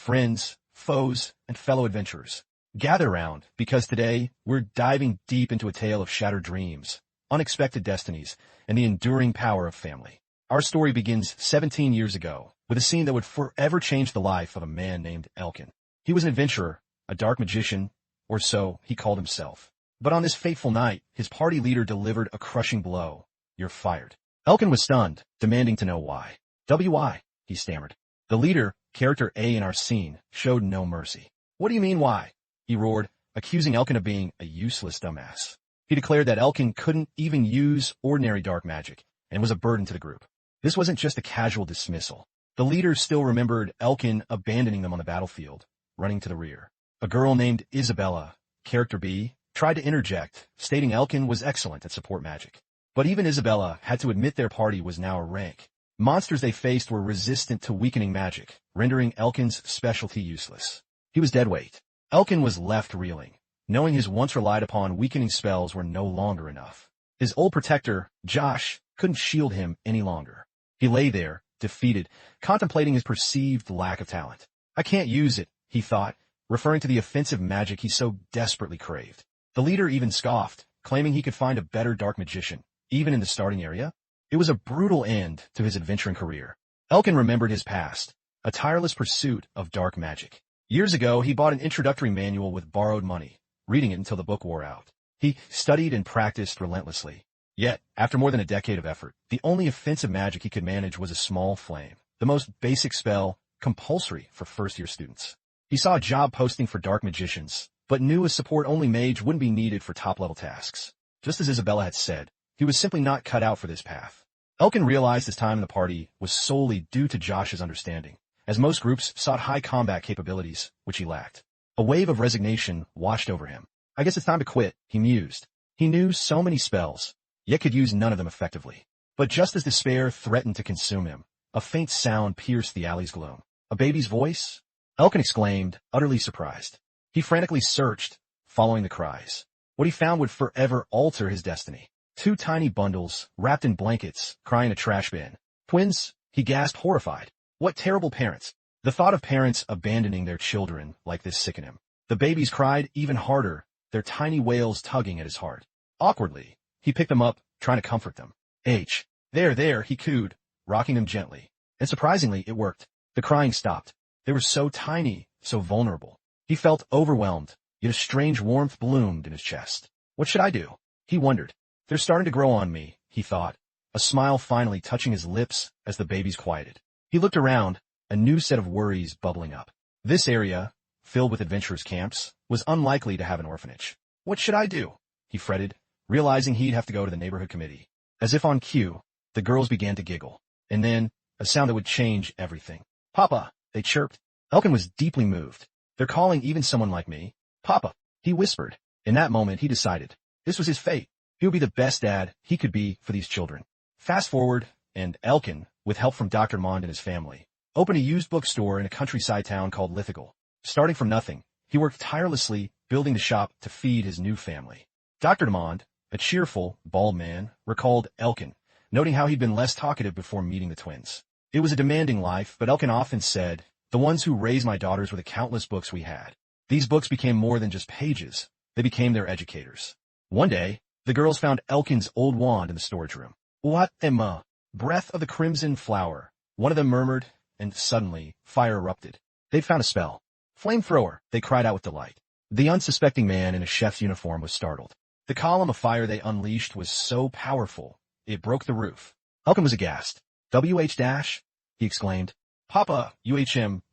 friends, foes, and fellow adventurers. Gather around, because today we're diving deep into a tale of shattered dreams, unexpected destinies, and the enduring power of family. Our story begins 17 years ago, with a scene that would forever change the life of a man named Elkin. He was an adventurer, a dark magician, or so he called himself. But on this fateful night, his party leader delivered a crushing blow. "You're fired." Elkin was stunned, demanding to know why. "Why?" he stammered. The leader, character A in our scene, showed no mercy. "What do you mean why?" he roared, accusing Elkin of being a useless dumbass. He declared that Elkin couldn't even use ordinary dark magic, and was a burden to the group. This wasn't just a casual dismissal. The leader still remembered Elkin abandoning them on the battlefield, running to the rear. A girl named Isabella, character B, tried to interject, stating Elkin was excellent at support magic. But even Isabella had to admit their party was now a rank. Monsters they faced were resistant to weakening magic, rendering Elkin's specialty useless. He was dead weight. Elkin was left reeling, knowing his once relied upon weakening spells were no longer enough. His old protector, Josh, couldn't shield him any longer. He lay there, defeated, contemplating his perceived lack of talent. "I can't use it," he thought, referring to the offensive magic he so desperately craved. The leader even scoffed, claiming he could find a better dark magician, even in the starting area. It was a brutal end to his adventuring career. Elkin remembered his past, a tireless pursuit of dark magic. Years ago, he bought an introductory manual with borrowed money, reading it until the book wore out. He studied and practiced relentlessly. Yet, after more than a decade of effort, the only offensive magic he could manage was a small flame, the most basic spell, compulsory for first-year students. He saw a job posting for dark magicians, but knew a support-only mage wouldn't be needed for top-level tasks. Just as Isabella had said, he was simply not cut out for this path. Elkin realized his time in the party was solely due to Josh's understanding, as most groups sought high combat capabilities, which he lacked. A wave of resignation washed over him. "I guess it's time to quit," he mused. He knew so many spells, yet could use none of them effectively. But just as despair threatened to consume him, a faint sound pierced the alley's gloom. A baby's voice? Elkin exclaimed, utterly surprised. He frantically searched, following the cries. What he found would forever alter his destiny. 2 tiny bundles, wrapped in blankets, crying in a trash bin. "Twins?" he gasped, horrified. What terrible parents. The thought of parents abandoning their children like this sickened him. The babies cried even harder, their tiny wails tugging at his heart. Awkwardly, he picked them up, trying to comfort them. There, he cooed, rocking them gently. And surprisingly, it worked. The crying stopped. They were so tiny, so vulnerable. He felt overwhelmed, yet a strange warmth bloomed in his chest. What should I do? He wondered. They're starting to grow on me, he thought, a smile finally touching his lips as the babies quieted. He looked around, a new set of worries bubbling up. This area, filled with adventurers' camps, was unlikely to have an orphanage. What should I do? He fretted, realizing he'd have to go to the neighborhood committee. As if on cue, the girls began to giggle. And then, a sound that would change everything. "Papa," they chirped. Elkin was deeply moved. "They're calling even someone like me. Papa," he whispered. In that moment, he decided. This was his fate. He would be the best dad he could be for these children. Fast forward, and Elkin, with help from Dr. Mond and his family, opened a used bookstore in a countryside town called Lithigal. Starting from nothing, he worked tirelessly, building the shop to feed his new family. Dr. Mond, a cheerful, bald man, recalled Elkin, noting how he'd been less talkative before meeting the twins. It was a demanding life, but Elkin often said, "The ones who raised my daughters were the countless books we had." These books became more than just pages. They became their educators. One day, the girls found Elkin's old wand in the storage room. "What am breath of the crimson flower," one of them murmured, and suddenly, fire erupted. They'd found a spell. "Flamethrower," they cried out with delight. The unsuspecting man in a chef's uniform was startled. The column of fire they unleashed was so powerful, it broke the roof. Elkin was aghast. "WH-, he exclaimed. "Papa,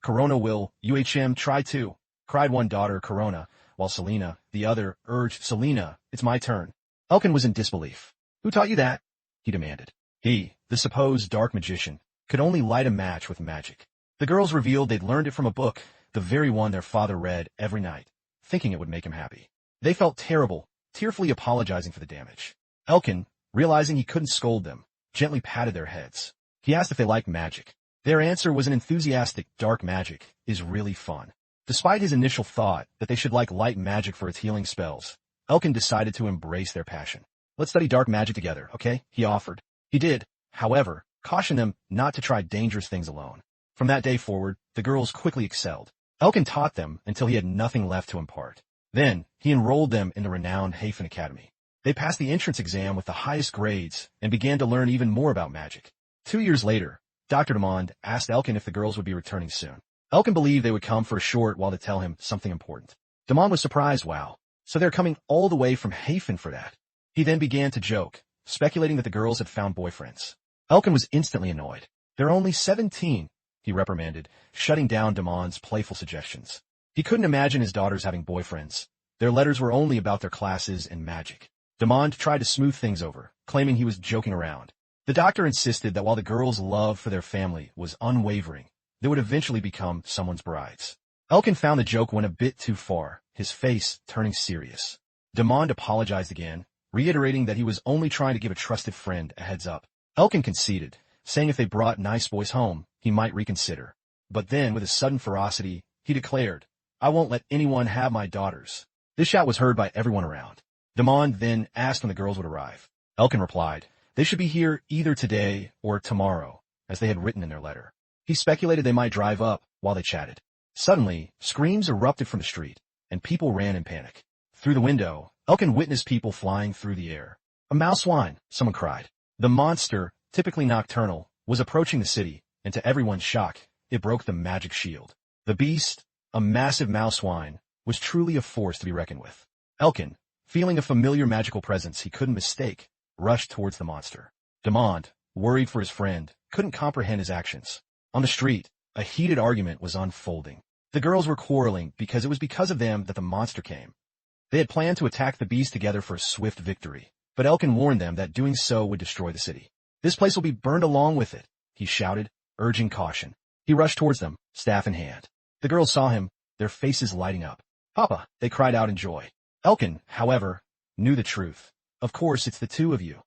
Corona will, try too," cried one daughter, Corona, while Selena, the other, urged, "Selena, it's my turn." Elkin was in disbelief. "Who taught you that?" he demanded. He, the supposed dark magician, could only light a match with magic. The girls revealed they'd learned it from a book, the very one their father read every night, thinking it would make him happy. They felt terrible, tearfully apologizing for the damage. Elkin, realizing he couldn't scold them, gently patted their heads. He asked if they liked magic. Their answer was an enthusiastic dark magic is really fun. Despite his initial thought that they should like light magic for its healing spells, Elkin decided to embrace their passion. "Let's study dark magic together, okay?" he offered. He did, however, caution them not to try dangerous things alone. From that day forward, the girls quickly excelled. Elkin taught them until he had nothing left to impart. Then, he enrolled them in the renowned Hafen Academy. They passed the entrance exam with the highest grades and began to learn even more about magic. 2 years later, Dr. Demond asked Elkin if the girls would be returning soon. Elkin believed they would come for a short while to tell him something important. Demond was surprised. Wow, so they're coming all the way from Hafen for that. He then began to joke, speculating that the girls had found boyfriends. Elkin was instantly annoyed. They're only 17, he reprimanded, shutting down Demond's playful suggestions. He couldn't imagine his daughters having boyfriends. Their letters were only about their classes and magic. Demond tried to smooth things over, claiming he was joking around. The doctor insisted that while the girls' love for their family was unwavering, they would eventually become someone's brides. Elkin found the joke went a bit too far, his face turning serious. Demond apologized again, reiterating that he was only trying to give a trusted friend a heads up. Elkin conceded, saying if they brought nice boys home, he might reconsider. But then, with a sudden ferocity, he declared, "I won't let anyone have my daughters." This shout was heard by everyone around. Demond then asked when the girls would arrive. Elkin replied, they should be here either today or tomorrow, as they had written in their letter. He speculated they might drive up while they chatted. Suddenly, screams erupted from the street, and people ran in panic. Through the window, Elkin witnessed people flying through the air. "A mouse swine," someone cried. The monster, typically nocturnal, was approaching the city, and to everyone's shock, it broke the magic shield. The beast, a massive mouse swine, was truly a force to be reckoned with. Elkin, feeling a familiar magical presence he couldn't mistake, rushed towards the monster. Demond, worried for his friend, couldn't comprehend his actions. On the street, a heated argument was unfolding. The girls were quarreling because it was because of them that the monster came. They had planned to attack the beast together for a swift victory, but Elkin warned them that doing so would destroy the city. "This place will be burned along with it," he shouted, urging caution. He rushed towards them, staff in hand. The girls saw him, their faces lighting up. "Papa," they cried out in joy. Elkin, however, knew the truth. "Of course, it's the two of you."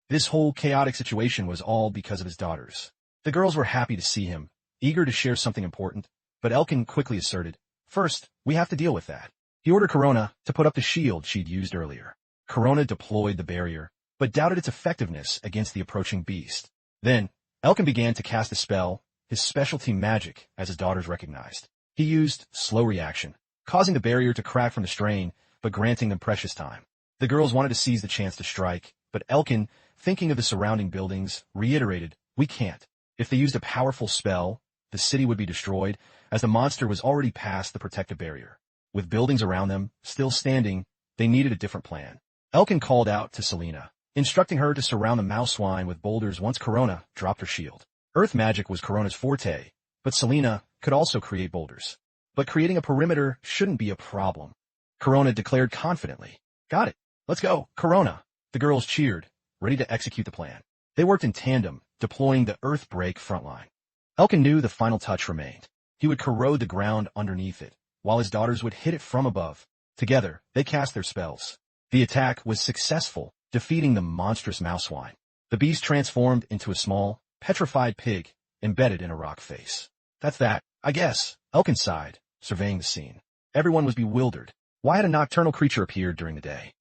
This whole chaotic situation was all because of his daughters. The girls were happy to see him, eager to share something important, but Elkin quickly asserted, "First, we have to deal with that." He ordered Corona to put up the shield she'd used earlier. Corona deployed the barrier, but doubted its effectiveness against the approaching beast. Then, Elkin began to cast a spell, his specialty magic, as his daughters recognized. He used slow reaction, causing the barrier to crack from the strain, but granting them precious time. The girls wanted to seize the chance to strike, but Elkin, thinking of the surrounding buildings, reiterated, "We can't. If they used a powerful spell, the city would be destroyed, as the monster was already past the protective barrier. With buildings around them, still standing, they needed a different plan." Elkin called out to Selena, instructing her to surround the mouse swine with boulders once Corona dropped her shield. Earth magic was Corona's forte, but Selena could also create boulders. But creating a perimeter shouldn't be a problem. Corona declared confidently, "Got it. Let's go, Corona." The girls cheered, ready to execute the plan. They worked in tandem, deploying the earth break frontline. Elkin knew the final touch remained. He would corrode the ground underneath it, while his daughters would hit it from above. Together, they cast their spells. The attack was successful, defeating the monstrous mouse swine. The beast transformed into a small, petrified pig, embedded in a rock face. "That's that, I guess," Elkin sighed, surveying the scene. Everyone was bewildered. Why had a nocturnal creature appeared during the day?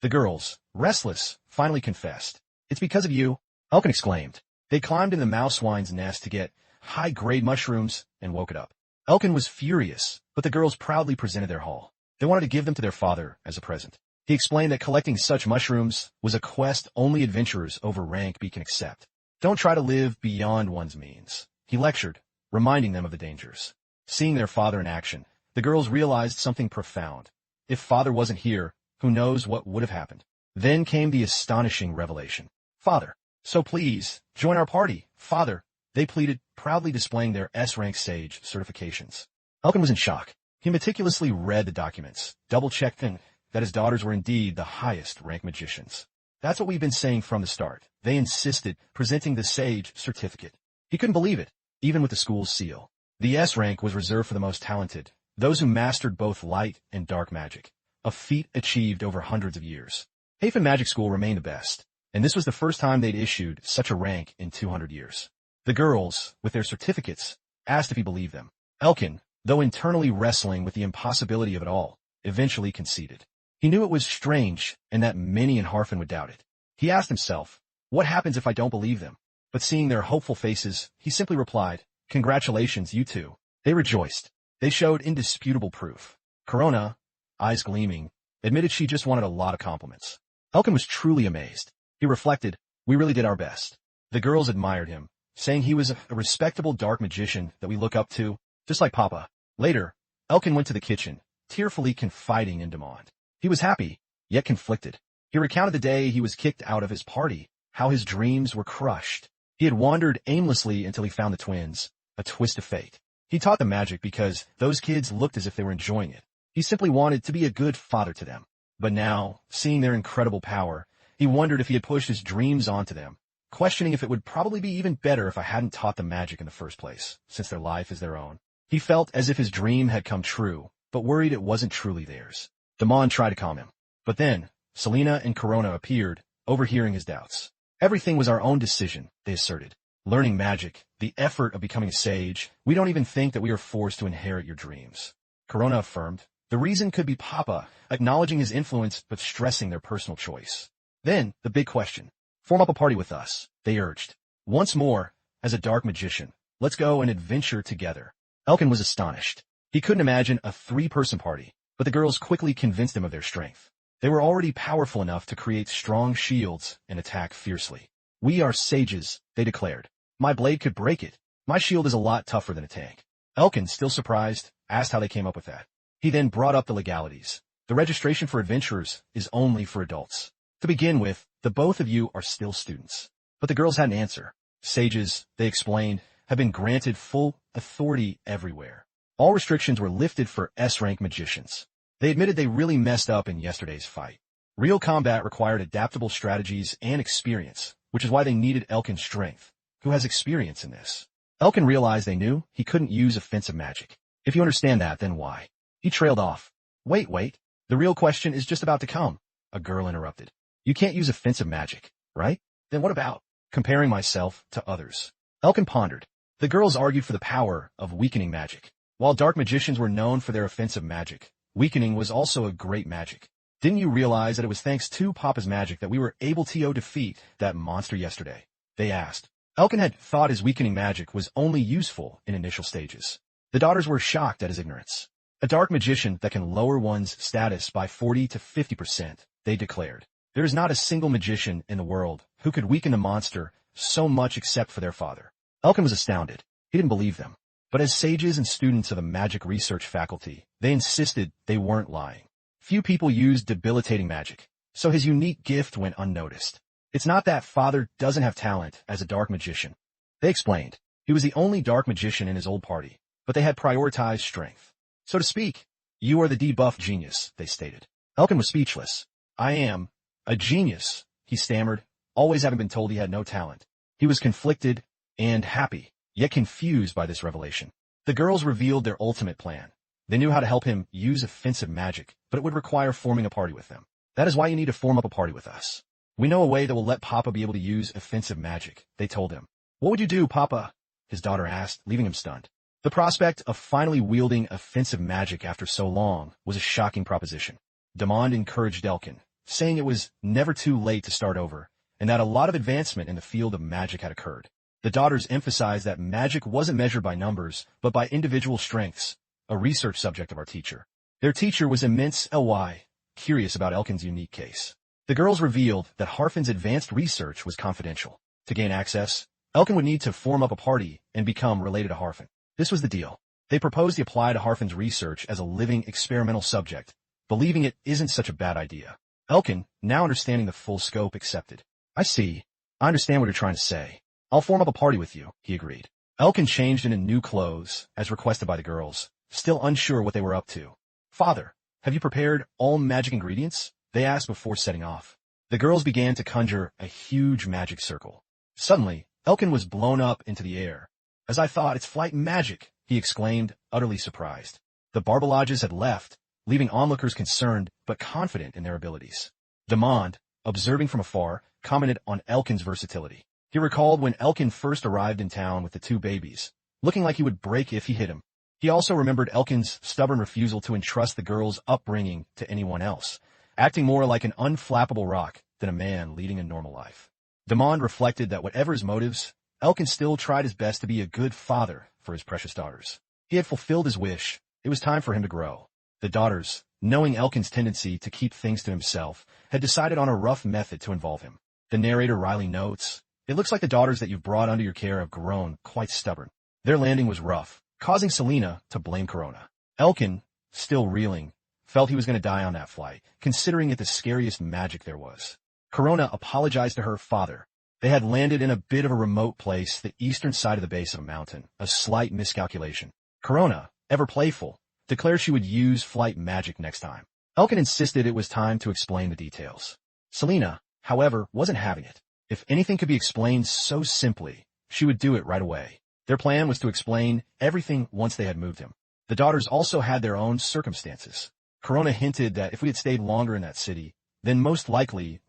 The girls, restless, finally confessed. "It's because of you," Elkin exclaimed. They climbed in the mouse swine's nest to get high-grade mushrooms and woke it up. Elkin was furious, but the girls proudly presented their haul. They wanted to give them to their father as a present. He explained that collecting such mushrooms was a quest only adventurers over rank B can accept. Don't try to live beyond one's means, he lectured, reminding them of the dangers. Seeing their father in action, the girls realized something profound. If father wasn't here, who knows what would have happened. Then came the astonishing revelation. "Father, so please, join our party, father," they pleaded, proudly displaying their S-rank sage certifications. Elkin was in shock. He meticulously read the documents, double-checking that his daughters were indeed the highest-rank magicians. "That's what we've been saying from the start," they insisted, presenting the sage certificate. He couldn't believe it, even with the school's seal. The S-rank was reserved for the most talented, those who mastered both light and dark magic, a feat achieved over hundreds of years. Hafen Magic School remained the best, and this was the first time they'd issued such a rank in 200 years. The girls, with their certificates, asked if he believed them. Elkin, though internally wrestling with the impossibility of it all, eventually conceded. He knew it was strange and that many in Harfen would doubt it. He asked himself, what happens if I don't believe them? But seeing their hopeful faces, he simply replied, "Congratulations, you two." They rejoiced. They showed indisputable proof. Corona, eyes gleaming, admitted she just wanted a lot of compliments. Elkin was truly amazed. He reflected, "We really did our best." The girls admired him, saying he was a respectable dark magician that we look up to, just like Papa. Later, Elkin went to the kitchen, tearfully confiding in Demond. He was happy, yet conflicted. He recounted the day he was kicked out of his party, how his dreams were crushed. He had wandered aimlessly until he found the twins, a twist of fate. He taught them magic because those kids looked as if they were enjoying it. He simply wanted to be a good father to them. But now, seeing their incredible power, he wondered if he had pushed his dreams onto them, questioning if it would probably be even better if I hadn't taught them magic in the first place, since their life is their own. He felt as if his dream had come true, but worried it wasn't truly theirs. Damon tried to calm him. But then, Selena and Corona appeared, overhearing his doubts. Everything was our own decision, they asserted. Learning magic, the effort of becoming a sage, we don't even think that we are forced to inherit your dreams. Corona affirmed. The reason could be Papa, acknowledging his influence but stressing their personal choice. Then, the big question. Form up a party with us, they urged. Once more, as a dark magician, let's go and adventure together. Elkin was astonished. He couldn't imagine a 3-person party, but the girls quickly convinced him of their strength. They were already powerful enough to create strong shields and attack fiercely. We are sages, they declared. My blade could break it. My shield is a lot tougher than a tank. Elkin, still surprised, asked how they came up with that. He then brought up the legalities. The registration for adventurers is only for adults. To begin with, the both of you are still students. But the girls had an answer. Sages, they explained, have been granted full authority everywhere. All restrictions were lifted for S-rank magicians. They admitted they really messed up in yesterday's fight. Real combat required adaptable strategies and experience, which is why they needed Elkin's strength, who has experience in this. Elkin realized they knew he couldn't use offensive magic. If you understand that, then why? He trailed off. Wait. The real question is just about to come. A girl interrupted. You can't use offensive magic, right? Then what about comparing myself to others? Elkin pondered. The girls argued for the power of weakening magic. While dark magicians were known for their offensive magic, weakening was also a great magic. Didn't you realize that it was thanks to Papa's magic that we were able to defeat that monster yesterday? They asked. Elkin had thought his weakening magic was only useful in initial stages. The daughters were shocked at his ignorance. A dark magician that can lower one's status by 40 to 50%, they declared. There is not a single magician in the world who could weaken the monster so much except for their father. Elkin was astounded. He didn't believe them. But as sages and students of the magic research faculty, they insisted they weren't lying. Few people used debilitating magic, so his unique gift went unnoticed. It's not that father doesn't have talent as a dark magician. They explained. He was the only dark magician in his old party, but they had prioritized strength. So to speak, you are the debuffed genius, they stated. Elkin was speechless. I am a genius, he stammered, always having been told he had no talent. He was conflicted and happy, yet confused by this revelation. The girls revealed their ultimate plan. They knew how to help him use offensive magic, but it would require forming a party with them. That is why you need to form up a party with us. We know a way that will let Papa be able to use offensive magic, they told him. What would you do, Papa? His daughter asked, leaving him stunned. The prospect of finally wielding offensive magic after so long was a shocking proposition. Demond encouraged Elkin, saying it was never too late to start over, and that a lot of advancement in the field of magic had occurred. The daughters emphasized that magic wasn't measured by numbers, but by individual strengths, a research subject of our teacher. Their teacher was immense Ly, curious about Elkin's unique case. The girls revealed that Harfin's advanced research was confidential. To gain access, Elkin would need to form up a party and become related to Harfin. This was the deal. They proposed to apply to Harfin's research as a living experimental subject, believing it isn't such a bad idea. Elkin, now understanding the full scope, accepted. I see. I understand what you're trying to say. I'll form up a party with you, he agreed. Elkin changed into new clothes, as requested by the girls, still unsure what they were up to. Father, have you prepared all magic ingredients? They asked before setting off. The girls began to conjure a huge magic circle. Suddenly, Elkin was blown up into the air. As I thought, it's flight magic, he exclaimed, utterly surprised. The Barbalages had left, leaving onlookers concerned but confident in their abilities. Demond, observing from afar, commented on Elkin's versatility. He recalled when Elkin first arrived in town with the 2 babies, looking like he would break if he hit him. He also remembered Elkin's stubborn refusal to entrust the girl's upbringing to anyone else, acting more like an unflappable rock than a man leading a normal life. Demond reflected that whatever his motives, Elkin still tried his best to be a good father for his precious daughters. He had fulfilled his wish, It was time for him to grow. The daughters, knowing Elkin's tendency to keep things to himself, had decided on a rough method to involve him. The narrator Riley notes, "It looks like the daughters that you've brought under your care have grown quite stubborn." Their landing was rough, causing Selena to blame Corona. Elkin, still reeling, felt he was going to die on that flight, considering it the scariest magic there was. Corona apologized to her father. They had landed in a bit of a remote place, the eastern side of the base of a mountain, a slight miscalculation. Corona, ever playful, declared she would use flight magic next time. Elkin insisted it was time to explain the details. Selena, however, wasn't having it. If anything could be explained so simply, she would do it right away. Their plan was to explain everything once they had moved him. The daughters also had their own circumstances. Corona hinted that if we had stayed longer in that city, then most likely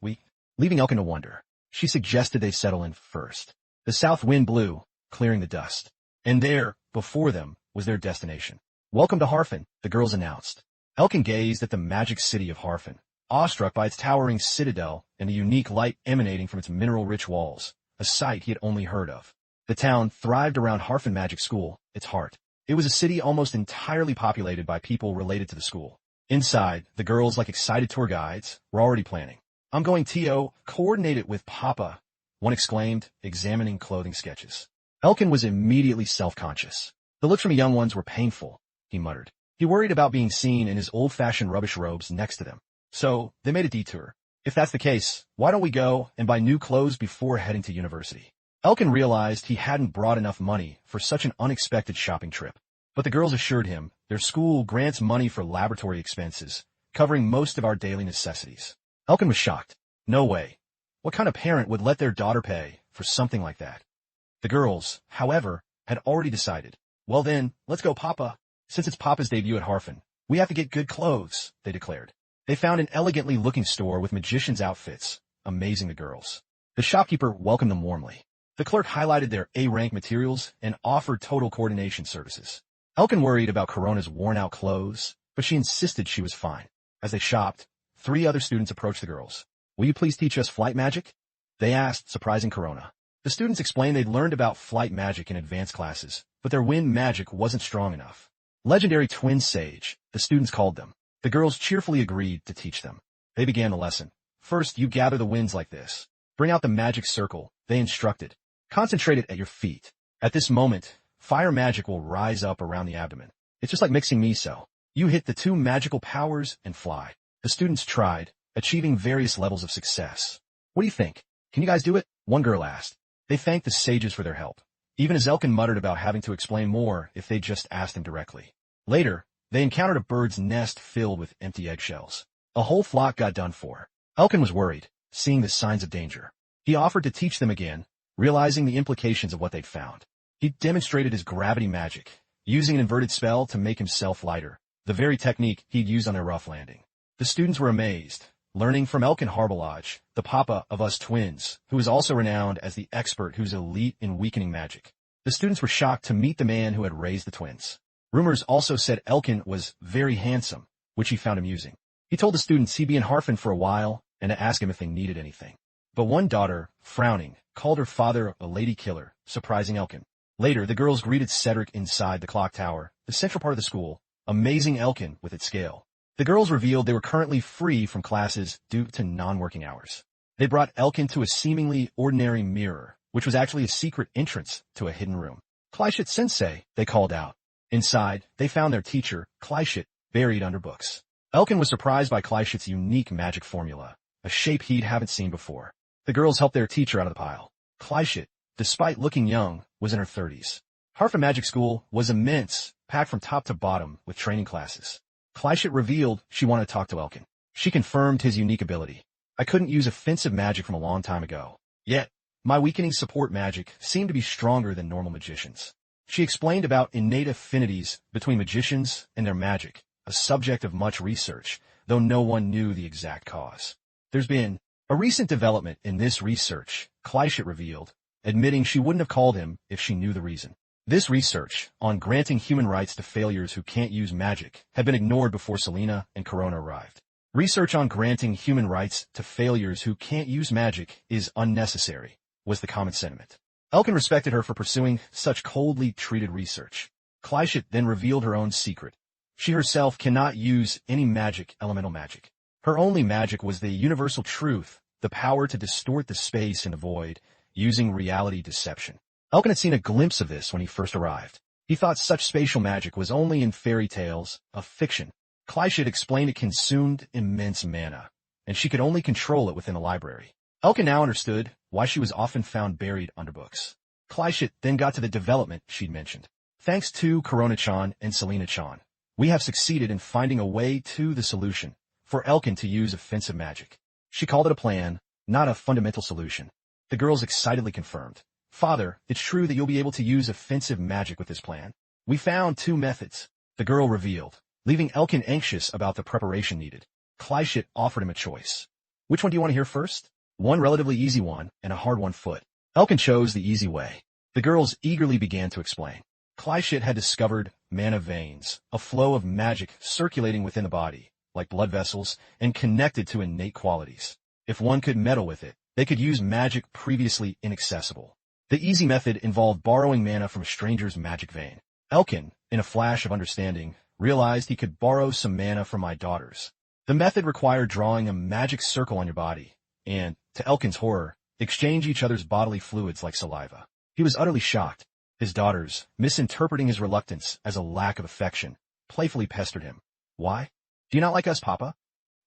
leaving Elkin to wonder. She suggested they settle in first. The south wind blew, clearing the dust. And there, before them, was their destination. "Welcome to Harfin," the girls announced. Elkin gazed at the magic city of Harfin, awestruck by its towering citadel and the unique light emanating from its mineral-rich walls, a sight he had only heard of. The town thrived around Harfin Magic School, its heart. It was a city almost entirely populated by people related to the school. Inside, the girls, like excited tour guides, were already planning. "I'm going to coordinate it with Papa," one exclaimed, examining clothing sketches. Elkin was immediately self-conscious. The looks from the young ones were painful, he muttered. He worried about being seen in his old-fashioned rubbish robes next to them. So, they made a detour. "If that's the case, why don't we go and buy new clothes before heading to university?" Elkin realized he hadn't brought enough money for such an unexpected shopping trip. But the girls assured him their school grants money for laboratory expenses, covering most of our daily necessities. Elkin was shocked. No way. What kind of parent would let their daughter pay for something like that? The girls, however, had already decided. "Well then, let's go, Papa. Since it's Papa's debut at Harfin, we have to get good clothes," they declared. They found an elegantly looking store with magicians' outfits, amazing the girls. The shopkeeper welcomed them warmly. The clerk highlighted their A-rank materials and offered total coordination services. Elkin worried about Corona's worn-out clothes, but she insisted she was fine. As they shopped, 3 other students approached the girls. "Will you please teach us flight magic?" they asked, surprising Corona. The students explained they'd learned about flight magic in advanced classes, but their wind magic wasn't strong enough. Legendary Twin Sage, the students called them. The girls cheerfully agreed to teach them. They began the lesson. "First, you gather the winds like this. Bring out the magic circle," they instructed. "Concentrate it at your feet. At this moment, fire magic will rise up around the abdomen. It's just like mixing miso. You hit the 2 magical powers and fly." The students tried, achieving various levels of success. "What do you think? Can you guys do it?" one girl asked. They thanked the sages for their help, even as Elkin muttered about having to explain more if they just asked him directly. Later, they encountered a bird's nest filled with empty eggshells. A whole flock got done for. Elkin was worried, seeing the signs of danger. He offered to teach them again, realizing the implications of what they'd found. He demonstrated his gravity magic, using an inverted spell to make himself lighter, the very technique he'd used on their rough landing. The students were amazed, learning from Elkin Harbalaj, the papa of us twins, who was also renowned as the expert who's elite in weakening magic. The students were shocked to meet the man who had raised the twins. Rumors also said Elkin was very handsome, which he found amusing. He told the students he'd be in Harfin for a while and to ask him if they needed anything. But one daughter, frowning, called her father a lady killer, surprising Elkin. Later, the girls greeted Cedric inside the clock tower, the central part of the school, amazing Elkin with its scale. The girls revealed they were currently free from classes due to non-working hours. They brought Elkin to a seemingly ordinary mirror, which was actually a secret entrance to a hidden room. "Kleishit Sensei," they called out. Inside, they found their teacher, Kleishit, buried under books. Elkin was surprised by Kleishit's unique magic formula, a shape he hadn't seen before. The girls helped their teacher out of the pile. Kleishit, despite looking young, was in her 30s. Harfin Magic School was immense, packed from top to bottom with training classes. Kleishit revealed she wanted to talk to Elkin. She confirmed his unique ability. "I couldn't use offensive magic from a long time ago. Yet, my weakening support magic seemed to be stronger than normal magicians." She explained about innate affinities between magicians and their magic, a subject of much research, though no one knew the exact cause. "There's been a recent development in this research," Kleishit revealed, admitting she wouldn't have called him if she knew the reason. This research, on granting human rights to failures who can't use magic, had been ignored before Selena and Corona arrived. "Research on granting human rights to failures who can't use magic is unnecessary," was the common sentiment. Elkin respected her for pursuing such coldly treated research. Kleishit then revealed her own secret. She herself cannot use any elemental magic. Her only magic was the universal truth, the power to distort the space in the void, using reality deception. Elkin had seen a glimpse of this when he first arrived. He thought such spatial magic was only in fairy tales, a fiction. Kleishit explained it consumed immense mana, and she could only control it within the library. Elkin now understood why she was often found buried under books. Kleishit then got to the development she'd mentioned. Thanks to Corona-chan and Selena-chan, we have succeeded in finding a way to the solution for Elkin to use offensive magic. She called it a plan, not a fundamental solution. The girls excitedly confirmed. Father, it's true that you'll be able to use offensive magic with this plan. We found 2 methods, the girl revealed, leaving Elkin anxious about the preparation needed. Kleishit offered him a choice. Which one do you want to hear first? One relatively easy one and a hard one foot. Elkin chose the easy way. The girls eagerly began to explain. Kleishit had discovered mana veins, a flow of magic circulating within the body, like blood vessels, and connected to innate qualities. If one could meddle with it, they could use magic previously inaccessible. The easy method involved borrowing mana from a stranger's magic vein. Elkin, in a flash of understanding, realized he could borrow some mana from my daughters. The method required drawing a magic circle on your body, and, to Elkin's horror, exchange each other's bodily fluids like saliva. He was utterly shocked. His daughters, misinterpreting his reluctance as a lack of affection, playfully pestered him. Why? Do you not like us, Papa?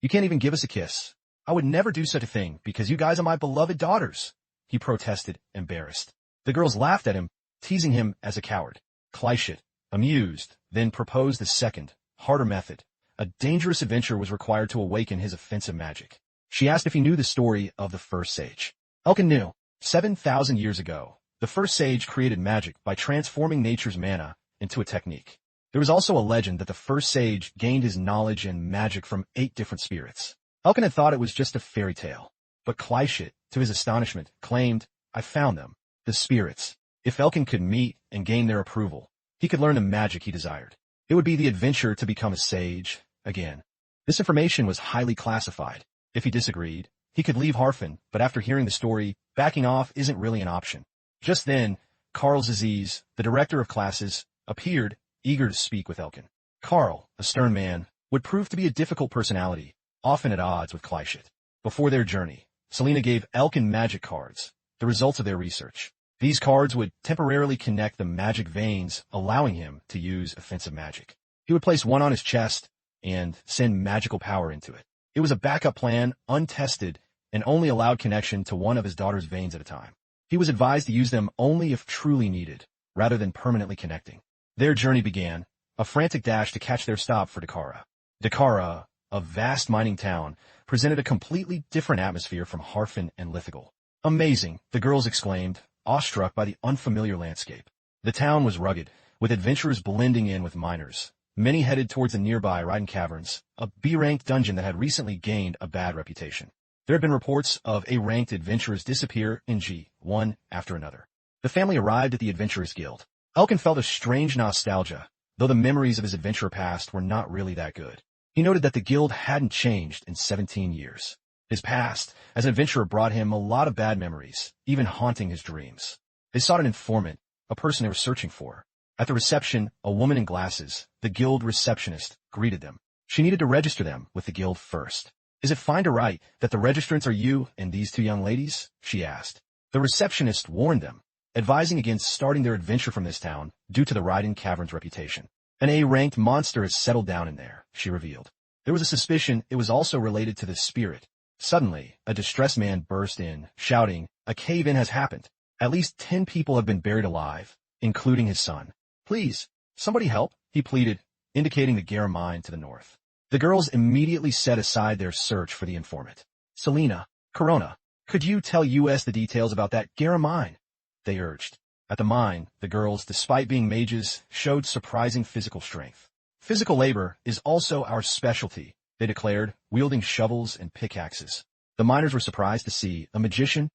You can't even give us a kiss. I would never do such a thing because you guys are my beloved daughters, he protested, embarrassed. The girls laughed at him, teasing him as a coward. Kleishit, amused, then proposed the second, harder method. A dangerous adventure was required to awaken his offensive magic. She asked if he knew the story of the first sage. Elkin knew. 7,000 years ago, the first sage created magic by transforming nature's mana into a technique. There was also a legend that the first sage gained his knowledge and magic from 8 different spirits. Elkin had thought it was just a fairy tale. But Kleishit, to his astonishment, claimed, I found them, the spirits. If Elkin could meet and gain their approval, he could learn the magic he desired. It would be the adventure to become a sage, again. This information was highly classified. If he disagreed, he could leave Harfin, but after hearing the story, backing off isn't really an option. Just then, Karl Aziz, the director of classes, appeared, eager to speak with Elkin. Karl, a stern man, would prove to be a difficult personality, often at odds with Kleishit. Before their journey, Selena gave Elkin magic cards, the results of their research. These cards would temporarily connect the magic veins, allowing him to use offensive magic. He would place one on his chest and send magical power into it. It was a backup plan, untested, and only allowed connection to one of his daughter's veins at a time. He was advised to use them only if truly needed, rather than permanently connecting. Their journey began, a frantic dash to catch their stop for Dakara. Dakara, a vast mining town, presented a completely different atmosphere from Harfin and Lithigal. Amazing, the girls exclaimed, awestruck by the unfamiliar landscape. The town was rugged, with adventurers blending in with miners. Many headed towards the nearby Raiden Caverns, a B-ranked dungeon that had recently gained a bad reputation. There had been reports of A-ranked adventurers disappear in G, one after another. The family arrived at the Adventurers Guild. Elkin felt a strange nostalgia, though the memories of his adventurer past were not really that good. He noted that the guild hadn't changed in 17 years. His past as an adventurer brought him a lot of bad memories, even haunting his dreams. They sought an informant, a person they were searching for. At the reception, a woman in glasses, the guild receptionist, greeted them. She needed to register them with the guild first. Is it fine to write that the registrants are you and these 2 young ladies? She asked. The receptionist warned them, advising against starting their adventure from this town due to the Raiden Caverns reputation. An A-ranked monster has settled down in there, she revealed. There was a suspicion it was also related to the spirit. Suddenly, a distressed man burst in, shouting, a cave-in has happened. At least 10 people have been buried alive, including his son. Please, somebody help, he pleaded, indicating the Gera mine to the north. The girls immediately set aside their search for the informant. Selena, Corona, could you tell us the details about that Gera mine? They urged. At the mine, the girls, despite being mages, showed surprising physical strength. Physical labor is also our specialty, they declared, wielding shovels and pickaxes. The miners were surprised to see a magician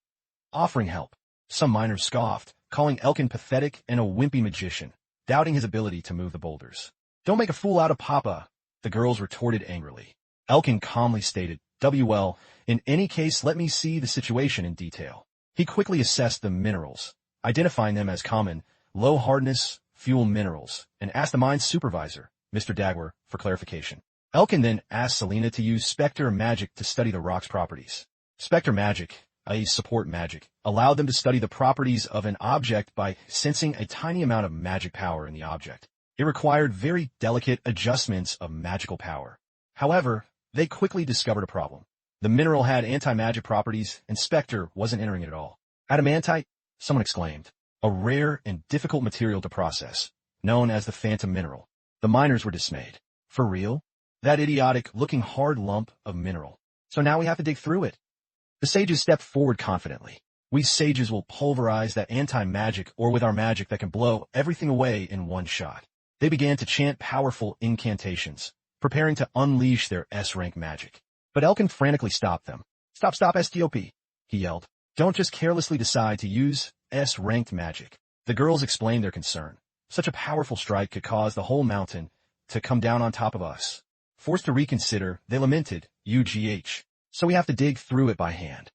offering help. Some miners scoffed, calling Elkin pathetic and a wimpy magician, doubting his ability to move the boulders. Don't make a fool out of Papa, the girls retorted angrily. Elkin calmly stated, well, in any case let me see the situation in detail. He quickly assessed the minerals, identifying them as common, low-hardness, fuel minerals, and asked the mine's supervisor, Mr. Dagwer, for clarification. Elkin then asked Selena to use Spectre magic to study the rock's properties. Spectre magic, i.e. support magic, allowed them to study the properties of an object by sensing a tiny amount of magic power in the object. It required very delicate adjustments of magical power. However, they quickly discovered a problem. The mineral had anti-magic properties, and Spectre wasn't entering it at all. Adamantite? Someone exclaimed. A rare and difficult material to process, known as the phantom mineral. The miners were dismayed. For real? That idiotic-looking hard lump of mineral. So now we have to dig through it. The sages stepped forward confidently. We sages will pulverize that anti-magic or with our magic that can blow everything away in one shot. They began to chant powerful incantations, preparing to unleash their S-rank magic. But Elkin frantically stopped them. Stop, STOP, he yelled. Don't just carelessly decide to use S-ranked magic. The girls explained their concern. Such a powerful strike could cause the whole mountain to come down on top of us. Forced to reconsider, they lamented, UGH. So we have to dig through it by hand.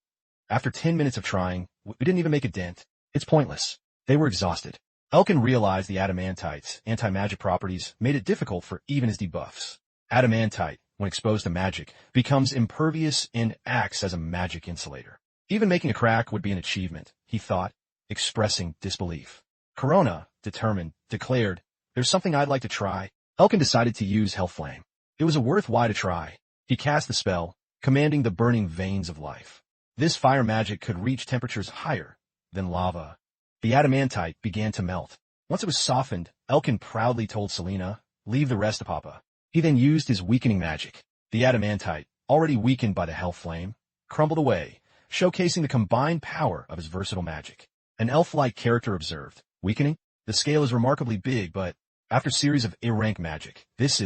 After 10 minutes of trying, we didn't even make a dent. It's pointless. They were exhausted. Elkin realized the adamantite's anti-magic properties made it difficult for even his debuffs. Adamantite, when exposed to magic, becomes impervious and acts as a magic insulator. Even making a crack would be an achievement, he thought, expressing disbelief. Corona, determined, declared, there's something I'd like to try. Elkin decided to use Hellflame. It was a worthwhile to try. He cast the spell, commanding the burning veins of life. This fire magic could reach temperatures higher than lava. The adamantite began to melt. Once it was softened, Elkin proudly told Selena, leave the rest to Papa. He then used his weakening magic. The adamantite, already weakened by the Hellflame, crumbled away, showcasing the combined power of his versatile magic. An elf-like character observed, weakening? The scale is remarkably big, but after a series of A-rank magic, this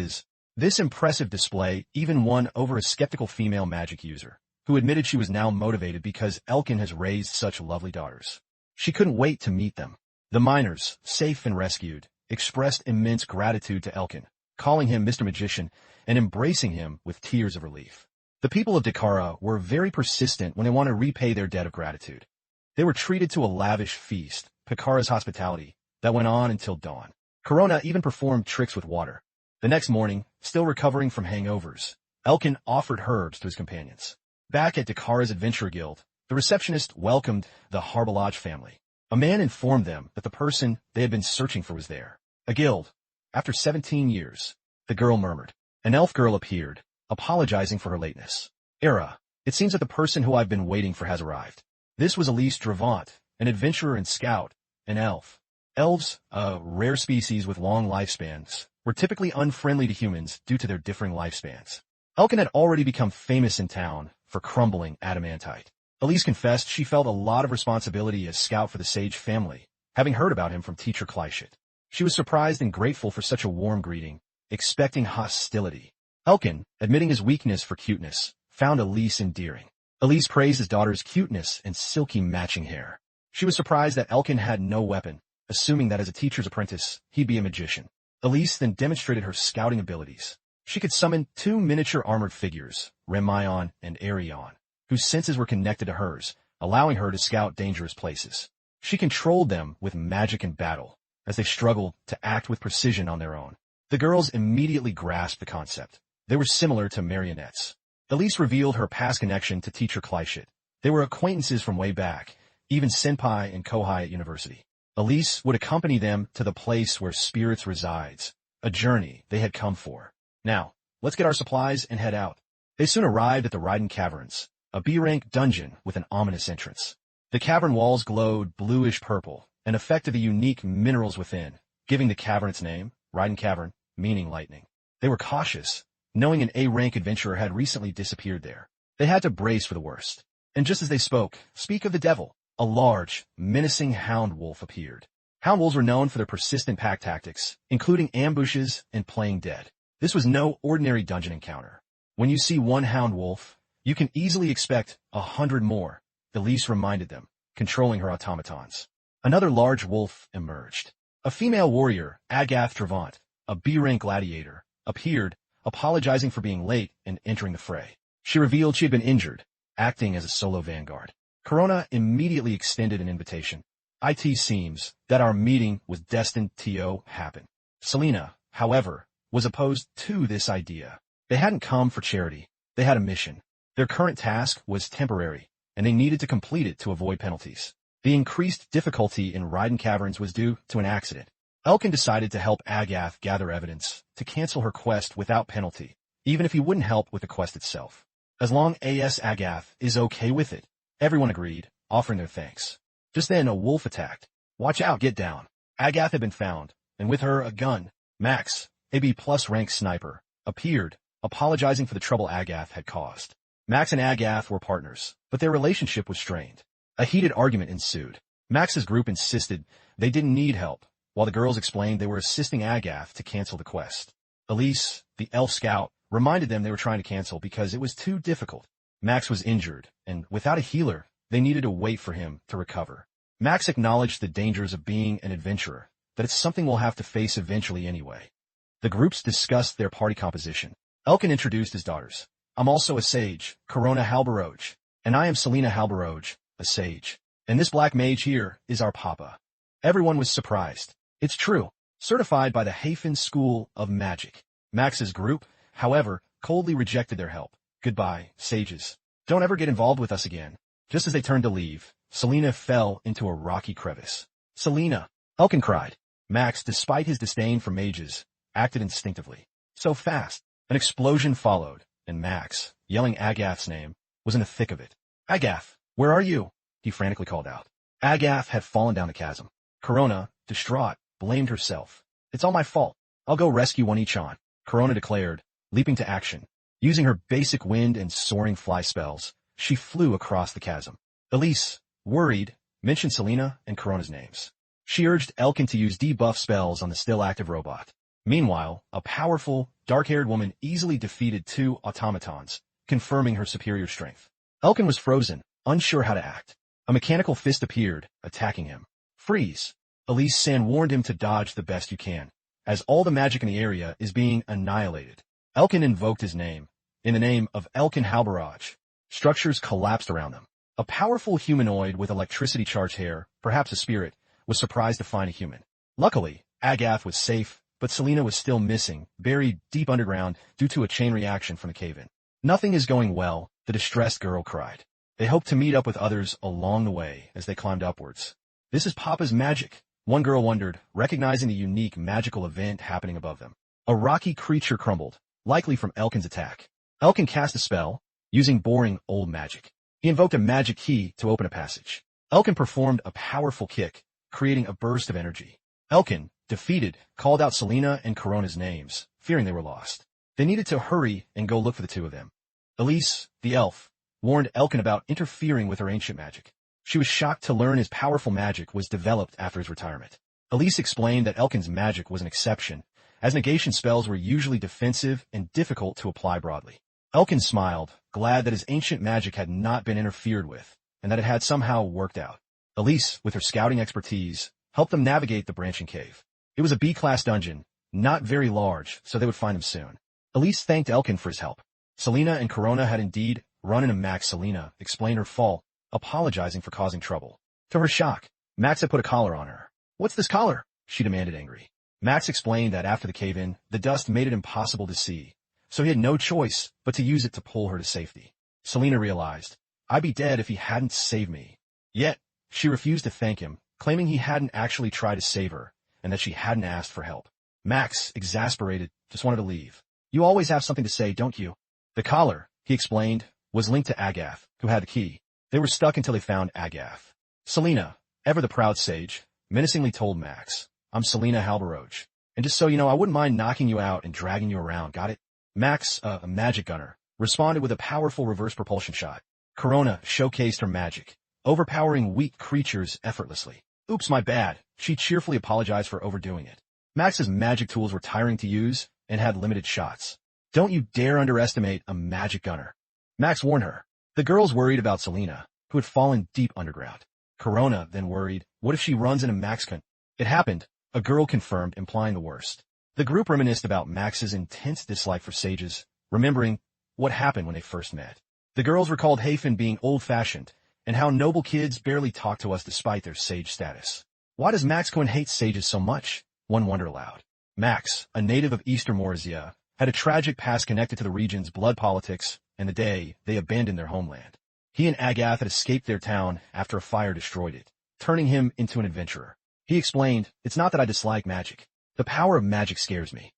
impressive display even won over a skeptical female magic user, who admitted she was now motivated because Elkin has raised such lovely daughters. She couldn't wait to meet them. The miners, safe and rescued, expressed immense gratitude to Elkin, calling him Mr. Magician and embracing him with tears of relief. The people of Dakara were very persistent when they want to repay their debt of gratitude. They were treated to a lavish feast, Pikara's hospitality, that went on until dawn. Corona even performed tricks with water. The next morning, still recovering from hangovers, Elkin offered herbs to his companions. Back at Dakara's Adventure Guild, the receptionist welcomed the Harbalaj family. A man informed them that the person they had been searching for was there. A guild. After 17 years, the girl murmured. An elf girl appeared, apologizing for her lateness. Era, it seems that the person who I've been waiting for has arrived. This was Elise Dravant, an adventurer and scout, an elf. Elves, a rare species with long lifespans, were typically unfriendly to humans due to their differing lifespans. Elkin had already become famous in town for crumbling adamantite. Elise confessed she felt a lot of responsibility as scout for the Sage family, having heard about him from teacher Kleishit. She was surprised and grateful for such a warm greeting, expecting hostility. Elkin, admitting his weakness for cuteness, found Elise endearing. Elise praised his daughter's cuteness and silky matching hair. She was surprised that Elkin had no weapon, assuming that as a teacher's apprentice, he'd be a magician. Elise then demonstrated her scouting abilities. She could summon 2 miniature armored figures, Remion and Arion, whose senses were connected to hers, allowing her to scout dangerous places. She controlled them with magic and battle, as they struggled to act with precision on their own. The girls immediately grasped the concept. They were similar to marionettes. Elise revealed her past connection to teacher Kleishit. They were acquaintances from way back, even senpai and kohai at university. Elise would accompany them to the place where spirits resides, a journey they had come for. Now, let's get our supplies and head out. They soon arrived at the Raiden Caverns, a B-rank dungeon with an ominous entrance. The cavern walls glowed bluish-purple, an effect of the unique minerals within, giving the cavern its name, Raiden Cavern, meaning lightning. They were cautious, knowing an A-rank adventurer had recently disappeared there. They had to brace for the worst. And just as they spoke, speak of the devil, a large, menacing hound wolf appeared. Hound wolves were known for their persistent pack tactics, including ambushes and playing dead. This was no ordinary dungeon encounter. When you see one hound wolf, you can easily expect 100 more, Elise reminded them, controlling her automatons. Another large wolf emerged. A female warrior, Agath Travant, a B-rank gladiator, appeared, apologizing for being late and entering the fray. She revealed she had been injured, acting as a solo vanguard. Corona immediately extended an invitation. It seems that our meeting was destined to happen. Selena, however, was opposed to this idea. They hadn't come for charity. They had a mission. Their current task was temporary, and they needed to complete it to avoid penalties. The increased difficulty in Raiden Caverns was due to an accident. Elkin decided to help Agath gather evidence to cancel her quest without penalty, even if he wouldn't help with the quest itself. As long as Agath is okay with it, everyone agreed, offering their thanks. Just then a wolf attacked. Watch out, get down. Agath had been found, and with her a gun. Max, a B+ rank sniper, appeared, apologizing for the trouble Agath had caused. Max and Agath were partners, but their relationship was strained. A heated argument ensued. Max's group insisted they didn't need help, while the girls explained they were assisting Agath to cancel the quest. Elise, the elf scout, reminded them they were trying to cancel because it was too difficult. Max was injured, and without a healer, they needed to wait for him to recover. Max acknowledged the dangers of being an adventurer, that it's something we'll have to face eventually anyway. The groups discussed their party composition. Elkin introduced his daughters. I'm also a sage, Corona Halbaroj, and I am Selena Halbaroj, a sage. And this black mage here is our papa. Everyone was surprised. It's true. Certified by the Hafen School of Magic. Max's group, however, coldly rejected their help. Goodbye, sages. Don't ever get involved with us again. Just as they turned to leave, Selena fell into a rocky crevice. Selena! Elkin cried. Max, despite his disdain for mages, acted instinctively. So fast. An explosion followed, and Max, yelling Agath's name, was in the thick of it. Agath, where are you? He frantically called out. Agath had fallen down the chasm. Corona, distraught, blamed herself. It's all my fault. I'll go rescue one each on, Corona declared, leaping to action. Using her basic wind and soaring fly spells, she flew across the chasm. Elise, worried, mentioned Selena and Corona's names. She urged Elkin to use debuff spells on the still-active robot. Meanwhile, a powerful, dark-haired woman easily defeated 2 automatons, confirming her superior strength. Elkin was frozen, unsure how to act. A mechanical fist appeared, attacking him. Freeze! Elise San warned him to dodge the best you can, as all the magic in the area is being annihilated. Elkin invoked his name. In the name of Elkin Halbaroj, structures collapsed around them. A powerful humanoid with electricity-charged hair, perhaps a spirit, was surprised to find a human. Luckily, Agath was safe, but Selena was still missing, buried deep underground due to a chain reaction from the cave-in. Nothing is going well, the distressed girl cried. They hoped to meet up with others along the way as they climbed upwards. This is Papa's magic, one girl wondered, recognizing the unique magical event happening above them. A rocky creature crumbled, likely from Elkin's attack. Elkin cast a spell, using boring old magic. He invoked a magic key to open a passage. Elkin performed a powerful kick, creating a burst of energy. Elkin, defeated, called out Selena and Corona's names, fearing they were lost. They needed to hurry and go look for the 2 of them. Elise, the elf, warned Elkin about interfering with her ancient magic. She was shocked to learn his powerful magic was developed after his retirement. Elise explained that Elkin's magic was an exception, as negation spells were usually defensive and difficult to apply broadly. Elkin smiled, glad that his ancient magic had not been interfered with, and that it had somehow worked out. Elise, with her scouting expertise, helped them navigate the branching cave. It was a B-class dungeon, not very large, so they would find him soon. Elise thanked Elkin for his help. Selena and Corona had indeed run into Max. Selena explained her fall, apologizing for causing trouble. To her shock, Max had put a collar on her. What's this collar? She demanded, angry. Max explained that after the cave-in, the dust made it impossible to see, so he had no choice but to use it to pull her to safety. Selena realized, I'd be dead if he hadn't saved me. Yet, she refused to thank him, claiming he hadn't actually tried to save her, and that she hadn't asked for help. Max, exasperated, just wanted to leave. You always have something to say, don't you? The collar, he explained, was linked to Agath, who had the key. They were stuck until they found Agath. Selena, ever the proud sage, menacingly told Max, I'm Selena Halbaroj, and just so you know, I wouldn't mind knocking you out and dragging you around, got it? Max, a magic gunner, responded with a powerful reverse propulsion shot. Corona showcased her magic, overpowering weak creatures effortlessly. Oops, my bad, she cheerfully apologized for overdoing it. Max's magic tools were tiring to use and had limited shots. Don't you dare underestimate a magic gunner, Max warned her. The girls worried about Selena, who had fallen deep underground. Corona then worried, what if she runs into Max? It happened, a girl confirmed, implying the worst. The group reminisced about Max's intense dislike for sages, remembering what happened when they first met. The girls recalled Hafen being old-fashioned, and how noble kids barely talk to us despite their sage status. Why does Max hate sages so much? One wondered aloud. Max, a native of Eastern Morzia, had a tragic past connected to the region's blood politics and the day they abandoned their homeland. He and Agath had escaped their town after a fire destroyed it, turning him into an adventurer. He explained, "It's not that I dislike magic. The power of magic scares me.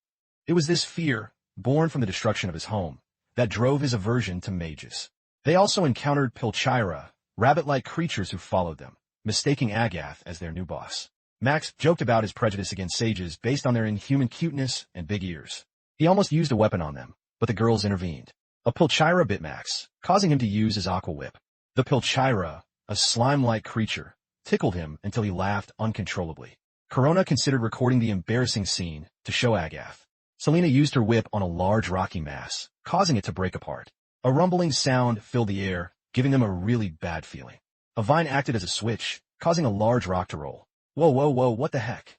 It was this fear, born from the destruction of his home, that drove his aversion to mages." They also encountered Pilchira, rabbit-like creatures who followed them, mistaking Agath as their new boss. Max joked about his prejudice against sages based on their inhuman cuteness and big ears. He almost used a weapon on them, but the girls intervened. A Pilchira bit Max, causing him to use his aqua whip. The Pilchira, a slime-like creature, tickled him until he laughed uncontrollably. Corona considered recording the embarrassing scene to show Agath. Selena used her whip on a large rocky mass, causing it to break apart. A rumbling sound filled the air, giving them a really bad feeling. A vine acted as a switch, causing a large rock to roll. Whoa, whoa, whoa, what the heck?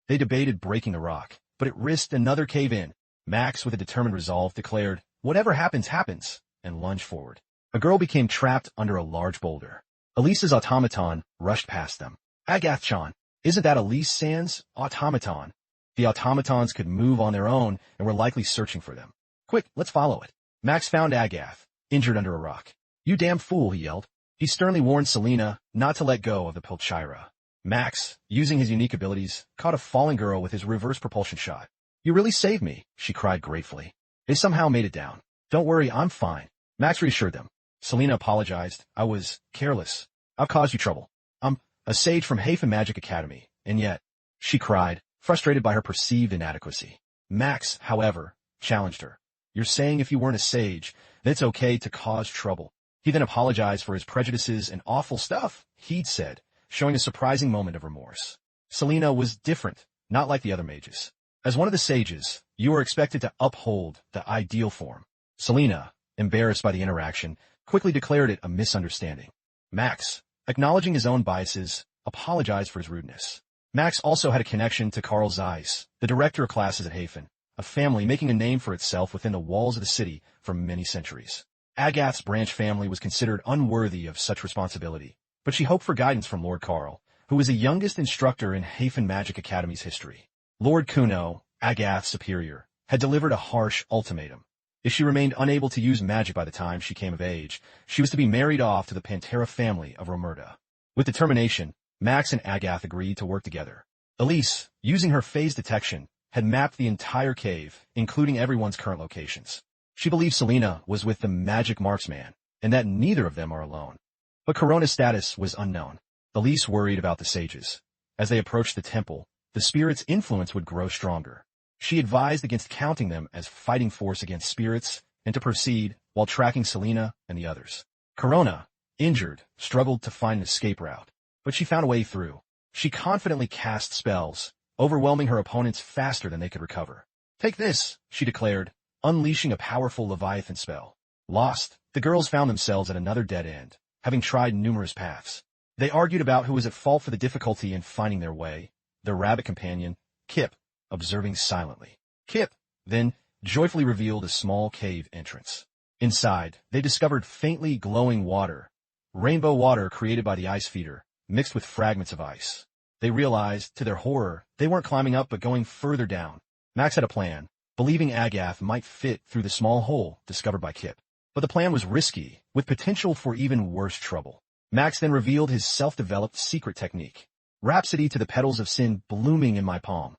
They debated breaking the rock, but it risked another cave-in. Max, with a determined resolve, declared, "Whatever happens, happens," and lunged forward. A girl became trapped under a large boulder. Elise's automaton rushed past them. "Agath-chan, isn't that Elise Sands' automaton?" The automatons could move on their own and were likely searching for them. "Quick, let's follow it." Max found Agath, injured under a rock. "You damn fool," he yelled. He sternly warned Selena not to let go of the Pilchira. Max, using his unique abilities, caught a falling girl with his reverse propulsion shot. "You really saved me," she cried gratefully. They somehow made it down. "Don't worry, I'm fine," Max reassured them. Selena apologized. "I was careless. I've caused you trouble. I'm a sage from Hafen Magic Academy, and yet," she cried, frustrated by her perceived inadequacy. Max, however, challenged her. "You're saying if you weren't a sage, then it's okay to cause trouble." He then apologized for his prejudices and awful stuff he'd said, showing a surprising moment of remorse. Selena was different, not like the other mages. As one of the sages, you are expected to uphold the ideal form. Selena, embarrassed by the interaction, quickly declared it a misunderstanding. Max, acknowledging his own biases, apologized for his rudeness. Max also had a connection to Karl Zeiss, the director of classes at Hafen, a family making a name for itself within the walls of the city for many centuries. Agath's branch family was considered unworthy of such responsibility, but she hoped for guidance from Lord Karl, who was the youngest instructor in Hafen Magic Academy's history. Lord Kuno, Agath's superior, had delivered a harsh ultimatum. If she remained unable to use magic by the time she came of age, she was to be married off to the Pantera family of Romerda. With determination, Max and Agath agreed to work together. Elise, using her phase detection, had mapped the entire cave, including everyone's current locations. She believed Selena was with the magic marksman, and that neither of them are alone. But Corona's status was unknown. Elise worried about the sages. As they approached the temple, the spirit's influence would grow stronger. She advised against counting them as fighting force against spirits and to proceed while tracking Selena and the others. Corona, injured, struggled to find an escape route, but she found a way through. She confidently cast spells, overwhelming her opponents faster than they could recover. "Take this," she declared, unleashing a powerful Leviathan spell. Lost, the girls found themselves at another dead end, having tried numerous paths. They argued about who was at fault for the difficulty in finding their way, their rabbit companion, Kip, observing silently. Kip, then, joyfully revealed a small cave entrance. Inside, they discovered faintly glowing water, rainbow water created by the ice feeder, mixed with fragments of ice. They realized, to their horror, they weren't climbing up but going further down. Max had a plan, believing Agath might fit through the small hole discovered by Kip. But the plan was risky, with potential for even worse trouble. Max then revealed his self-developed secret technique. Rhapsody to the petals of sin blooming in my palm.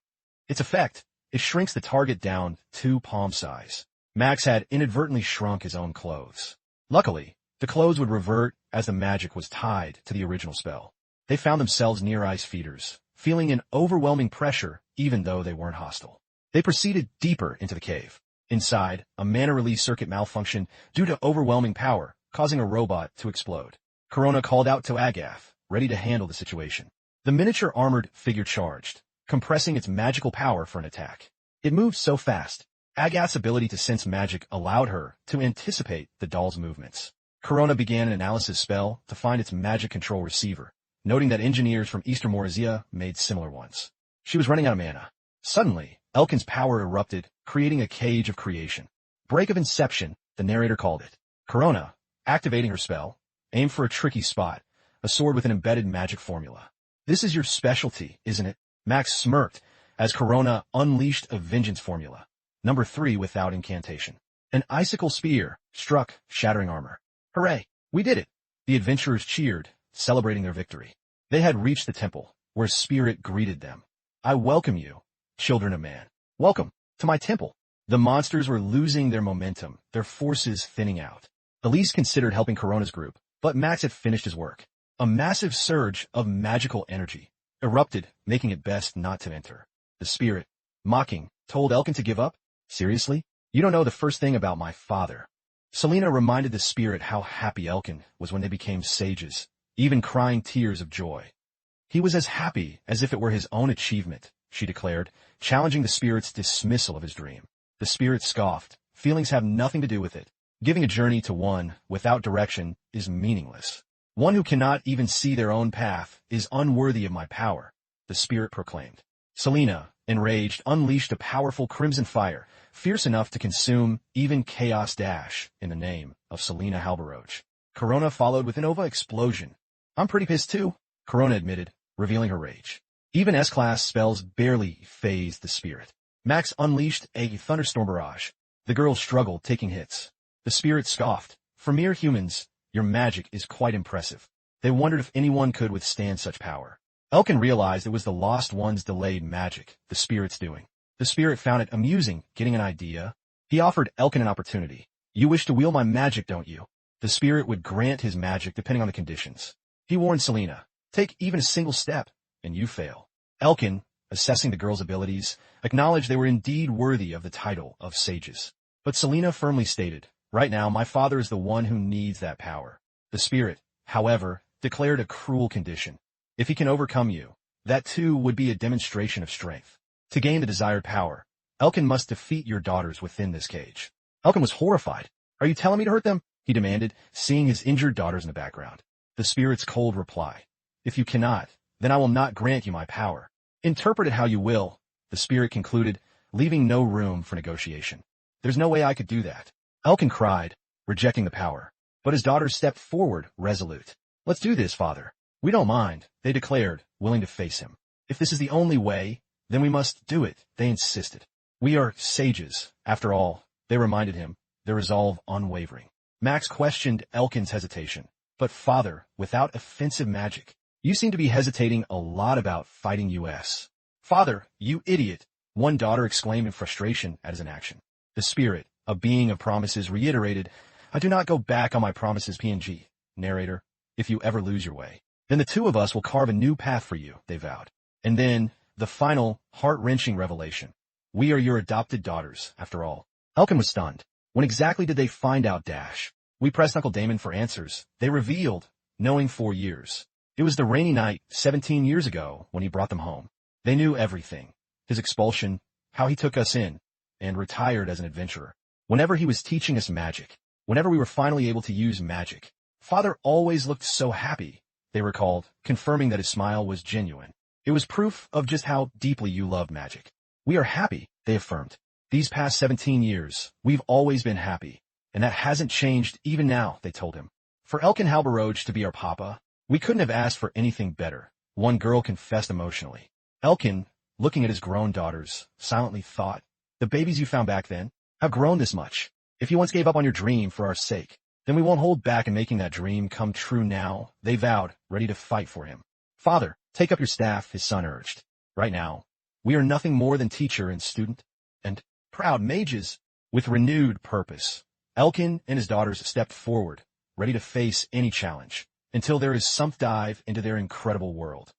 Its effect, it shrinks the target down to palm size. Max had inadvertently shrunk his own clothes. Luckily, the clothes would revert as the magic was tied to the original spell. They found themselves near ice feeders, feeling an overwhelming pressure even though they weren't hostile. They proceeded deeper into the cave. Inside, a mana release circuit malfunctioned due to overwhelming power, causing a robot to explode. Corona called out to Agath, ready to handle the situation. The miniature armored figure charged, compressing its magical power for an attack. It moved so fast, Agath's ability to sense magic allowed her to anticipate the doll's movements. Corona began an analysis spell to find its magic control receiver, noting that engineers from Eastern Morzia made similar ones. She was running out of mana. Suddenly, Elkin's power erupted, creating a cage of creation. Break of Inception, the narrator called it. Corona, activating her spell, aimed for a tricky spot, a sword with an embedded magic formula. "This is your specialty, isn't it?" Max smirked, as Corona unleashed a vengeance formula. Number 3 without incantation. An icicle spear struck, shattering armor. Hooray! We did it! The adventurers cheered, celebrating their victory. They had reached the temple, where Spirit greeted them. I welcome you, children of man. Welcome to my temple. The monsters were losing their momentum, their forces thinning out. Elise considered helping Corona's group, but Max had finished his work. A massive surge of magical energy erupted, making it best not to enter. The Spirit, mocking, told Elkin to give up. Seriously? You don't know the first thing about my father. Selena reminded the Spirit how happy Elkin was when they became sages, even crying tears of joy. He was as happy as if it were his own achievement, she declared, challenging the Spirit's dismissal of his dream. The Spirit scoffed. Feelings have nothing to do with it. Giving a journey to one without direction is meaningless. One who cannot even see their own path is unworthy of my power, the Spirit proclaimed. Selena, enraged, unleashed a powerful crimson fire, fierce enough to consume even Chaos Dash in the name of Selena Halberoge. Corona followed with an Nova explosion. I'm pretty pissed too, Corona admitted, revealing her rage. Even S-class spells barely phased the Spirit. Max unleashed a thunderstorm barrage. The girls struggled, taking hits. The Spirit scoffed. For mere humans, your magic is quite impressive. They wondered if anyone could withstand such power. Elkin realized it was the Lost One's delayed magic, the Spirit's doing. The Spirit found it amusing, getting an idea. He offered Elkin an opportunity. You wish to wield my magic, don't you? The Spirit would grant his magic depending on the conditions. He warned Selena, take even a single step, and you fail. Elkin, assessing the girls' abilities, acknowledged they were indeed worthy of the title of sages. But Selena firmly stated, right now my father is the one who needs that power. The Spirit, however, declared a cruel condition. If he can overcome you, that too would be a demonstration of strength. To gain the desired power, Elkin must defeat your daughters within this cage. Elkin was horrified. Are you telling me to hurt them? He demanded, seeing his injured daughters in the background. The Spirit's cold reply. If you cannot, then I will not grant you my power. Interpret it how you will, the Spirit concluded, leaving no room for negotiation. There's no way I could do that. Elkin cried, rejecting the power. But his daughters stepped forward, resolute. Let's do this, father. We don't mind, they declared, willing to face him. If this is the only way, then we must do it, they insisted. We are sages, after all, they reminded him, their resolve unwavering. Max questioned Elkin's hesitation. But father, without offensive magic, you seem to be hesitating a lot about fighting us. Father, you idiot, one daughter exclaimed in frustration at his inaction. The Spirit, a being of promises, reiterated, I do not go back on my promises, PNG. Narrator, if you ever lose your way, then the two of us will carve a new path for you, they vowed. And then, the final, heart-wrenching revelation. We are your adopted daughters, after all. Elkin was stunned. When exactly did they find out, Dash? We pressed Uncle Damon for answers. They revealed, knowing 4 years. It was the rainy night, 17 years ago, when he brought them home. They knew everything. His expulsion, how he took us in, and retired as an adventurer. Whenever he was teaching us magic, whenever we were finally able to use magic, Father always looked so happy, they recalled, confirming that his smile was genuine. It was proof of just how deeply you loved magic. We are happy, they affirmed. These past 17 years, we've always been happy, and that hasn't changed even now, they told him. For Elkin Halberoge to be our papa, we couldn't have asked for anything better, one girl confessed emotionally. Elkin, looking at his grown daughters, silently thought, the babies you found back then have grown this much. If you once gave up on your dream for our sake, then we won't hold back in making that dream come true now, they vowed, ready to fight for him. Father, take up your staff, his son urged. Right now, we are nothing more than teacher and student, and proud mages. With renewed purpose, Elkin and his daughters stepped forward, ready to face any challenge, until there is sunk dive into their incredible world.